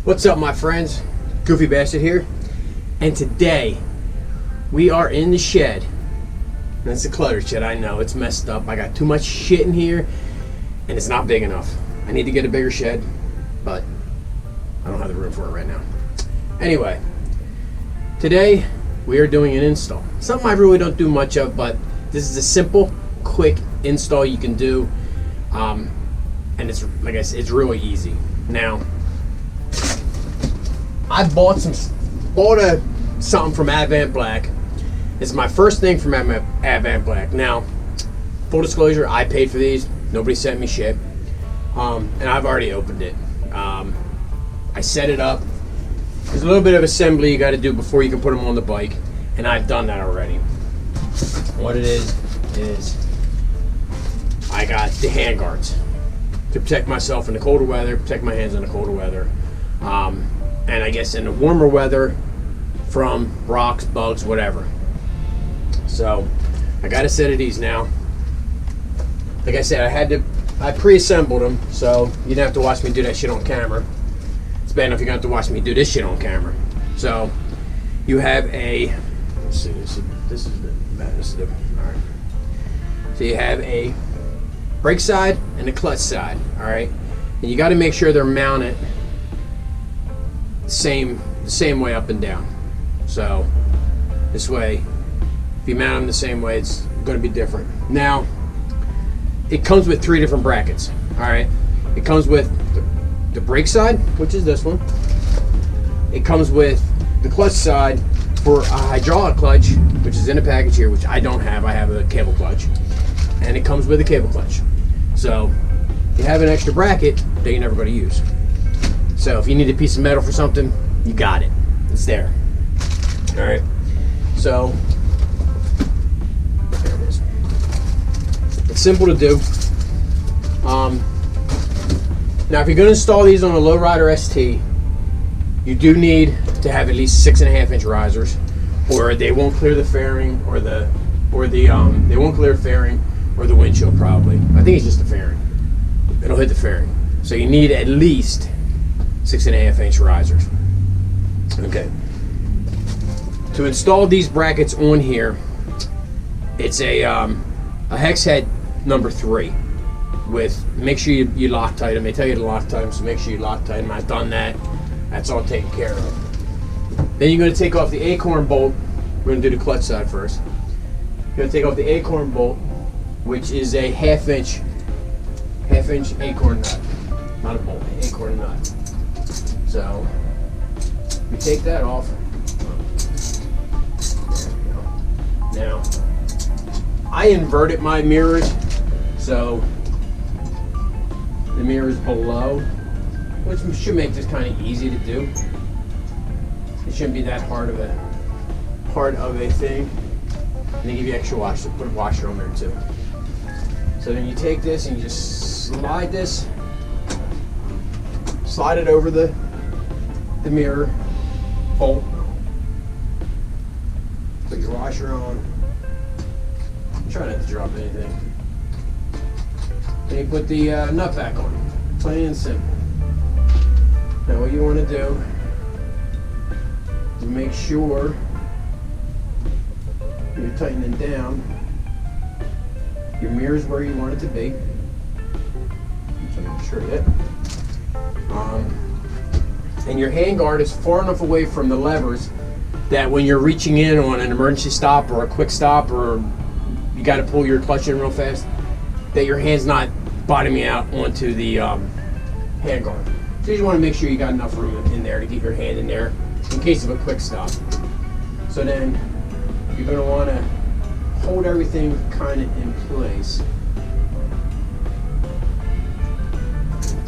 What's up, my friends? Goofy Bastard here, and today we are in the shed. And it's a cluttered shed, I know, it's messed up. I got too much shit in here, and it's not big enough. I need to get a bigger shed, but I don't have the room for it right now. Anyway, today we are doing an install. Something I really don't do much of, but this is a simple, quick install you can do, and it's, like I said, it's really easy. Now, I bought something from Advan Black. This is my first thing from Advan Black. Now, full disclosure, I paid for these. Nobody sent me shit, and I've already opened it. I set it up. There's a little bit of assembly you got to do before you can put them on the bike, and I've done that already. What it is I got the handguards to protect myself in the colder weather, protect my hands in the colder weather. And I guess in the warmer weather from rocks, bugs, whatever. So I got a set of these now. Like I said, I pre-assembled them, so you didn't have to watch me do that shit on camera. It's bad enough you're gonna have to watch me do this shit on camera. So you have a, let's see, this is the all right. So you have a brake side and a clutch side, all right, and you got to make sure they're mounted the same way up and down. So this way, if you mount them the same way, it's going to be different. Now, it comes with 3 different brackets. All right, it comes with the brake side, which is this one. It comes with the clutch side for a hydraulic clutch, which is in a package here, which I don't have. I have a cable clutch, and it comes with a cable clutch. So you have an extra bracket that you're never going to use. So if you need a piece of metal for something, you got it. It's there. All right. So there it is. It's simple to do. Now, if you're going to install these on a LowRider ST, you do need to have at least 6.5-inch risers, or they won't clear the fairing, or they won't clear the fairing or the windshield probably. I think it's just the fairing. It'll hit the fairing. So you need at least 6.5-inch risers. Okay. To install these brackets on here, it's a hex head number 3. Make sure you Loctite them. They tell you to Loctite them, so make sure you Loctite them. I've done that. That's all taken care of. Then you're going to take off the acorn bolt. We're going to do the clutch side first. You're going to take off the acorn bolt, which is a half-inch acorn nut. Not a bolt, an acorn nut. So you take that off. There we go. Now, I inverted my mirrors, so the mirror's below, which should make this kind of easy to do. It shouldn't be that hard of a thing. And they give you extra wash, so put a washer on there too. So then you take this and you just slide it over the mirror bolt. Put your washer on. Try not to drop anything. Then you put the nut back on. Plain and simple. Now what you want to do is make sure you're tightening down. Your mirror's where you want it to be. So make sure yet. And your handguard is far enough away from the levers that when you're reaching in on an emergency stop or a quick stop, or you got to pull your clutch in real fast, that your hand's not bottoming out onto the handguard. So you just want to make sure you got enough room in there to get your hand in there in case of a quick stop. So then you're going to want to hold everything kind of in place.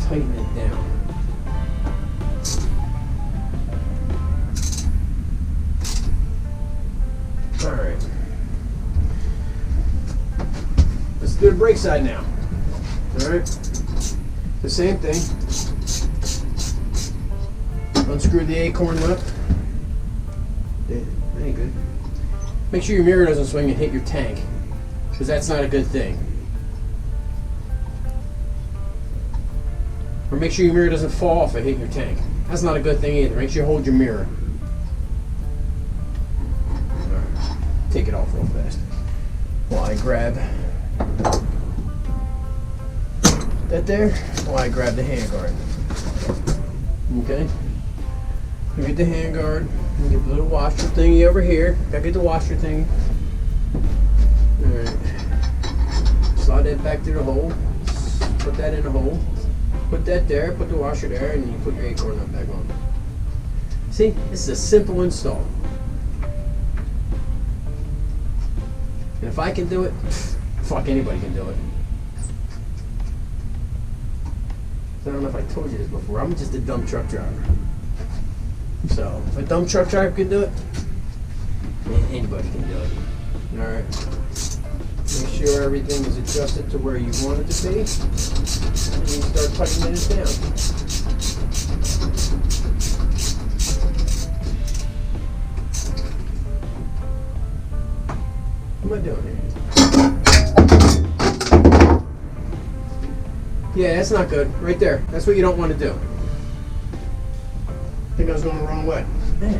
Tighten it down. Alright. Let's do the brake side now. Alright. The same thing. Unscrew the acorn nut. That ain't good. Make sure your mirror doesn't swing and hit your tank, because that's not a good thing. Or make sure your mirror doesn't fall off and hit your tank. That's not a good thing either. Make sure you hold your mirror. Alright, take it off real fast. While I grab that there, while I grab the handguard. Okay? You get the handguard, you get the little washer thingy over here. Gotta get the washer thing. Alright. Slide that back to the hole. Put that in the hole. Put that there, put the washer there, and you put your acorn nut back on. See, this is a simple install. And if I can do it, fuck, anybody can do it. I don't know if I told you this before, I'm just a dumb truck driver. So, if a dumb truck driver can do it, anybody can do it. Alright. Make sure everything is adjusted to where you want it to be. And you start tightening it down. What am I doing here? Yeah, that's not good. Right there. That's what you don't want to do. I think I was going the wrong way. Man.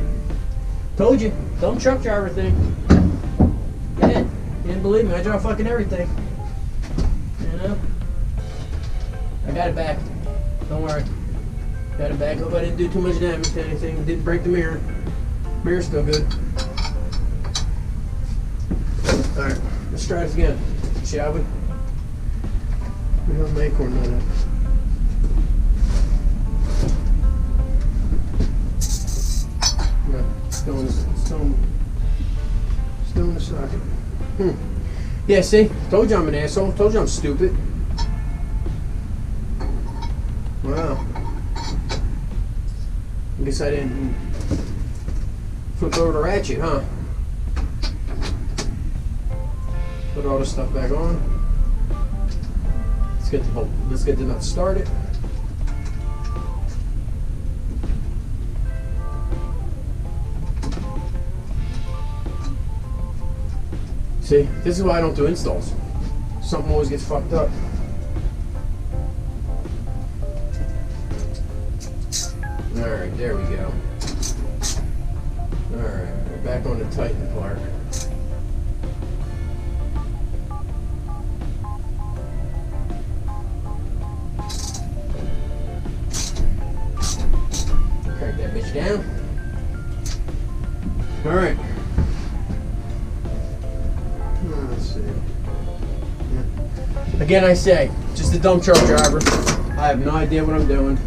Told you. Dumb truck driver thing. Yeah. You didn't believe me. I drive fucking everything. You know? I got it back. Don't worry. Got it back. Hope I didn't do too much damage to anything. Didn't break the mirror. Mirror's still good. Alright. Let's try this again. Shall we? We don't make or none of Still in the socket. Yeah, see? Told you I'm an asshole. Told you I'm stupid. Wow. I guess I didn't flip over the ratchet, huh? Put all this stuff back on. Let's get the nut started. See, this is why I don't do installs. Something always gets fucked up. Alright, there we go. Alright, we're back on the tighten part. Crank that bitch down. Alright. Let's see. Yeah. Again, I say, just a dumb truck driver. I have no idea what I'm doing.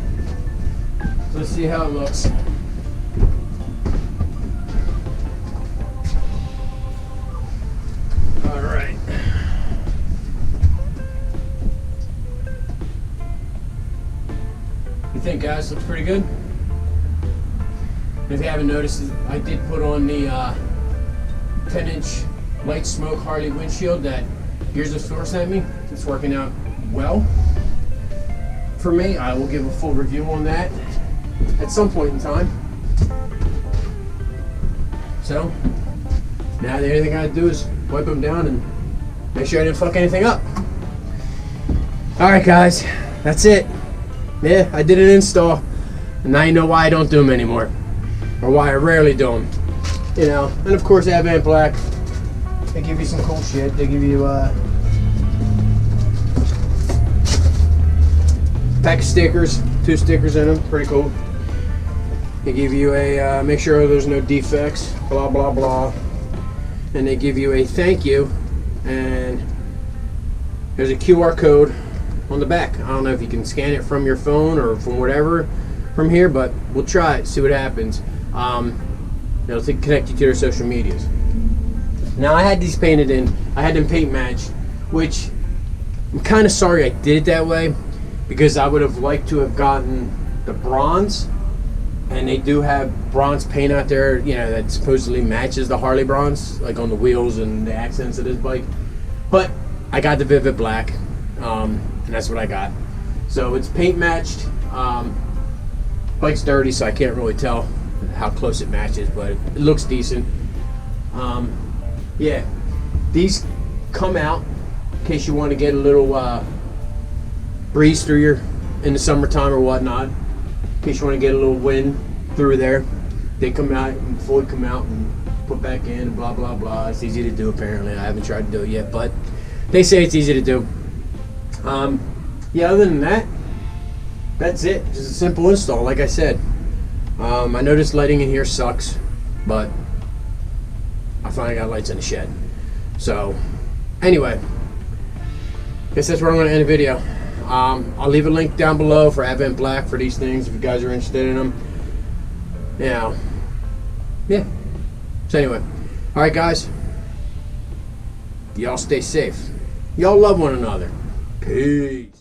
So let's see how it looks. All right. You think, guys, looks pretty good? If you haven't noticed, I did put on the 10-inch light smoke Harley windshield that Gears of Store sent me. It's working out well for me. I will give a full review on that at some point in time. So now the only thing I gotta do is wipe them down and make sure I didn't fuck anything up. Alright guys, that's it. Yeah, I did an install, and now you know why I don't do them anymore, or why I rarely do them. You know, and of course Advan Black, they give you some cool shit. They give you pack of stickers, 2 stickers in them, pretty cool. They give you a make sure there's no defects, blah blah blah, and they give you a thank you, and there's a QR code on the back. I don't know if you can scan it from your phone or from whatever from here, but we'll try it, see what happens. It'll connect you to their social medias. Now I had these painted in, I had them paint matched, which I'm kind of sorry I did it that way, because I would have liked to have gotten the bronze, and they do have bronze paint out there, you know, that supposedly matches the Harley bronze, like on the wheels and the accents of this bike. But I got the Vivid Black, and that's what I got. So it's paint matched. Bike's dirty, so I can't really tell how close it matches, but it looks decent. Yeah, these come out in case you want to get a little breeze through your in the summertime or whatnot. in case you want to get a little wind through there. They come out and fully come out and put back in and blah blah blah. It's easy to do apparently. I haven't tried to do it yet, but they say it's easy to do. Yeah, other than that, that's it. Just a simple install, like I said. I know this lighting in here sucks, but I finally got lights in the shed. So anyway, guess that's where I'm going to end the video. I'll leave a link down below for Advan Black for these things if you guys are interested in them. Now, yeah. So anyway, all right, guys. Y'all stay safe. Y'all love one another. Peace.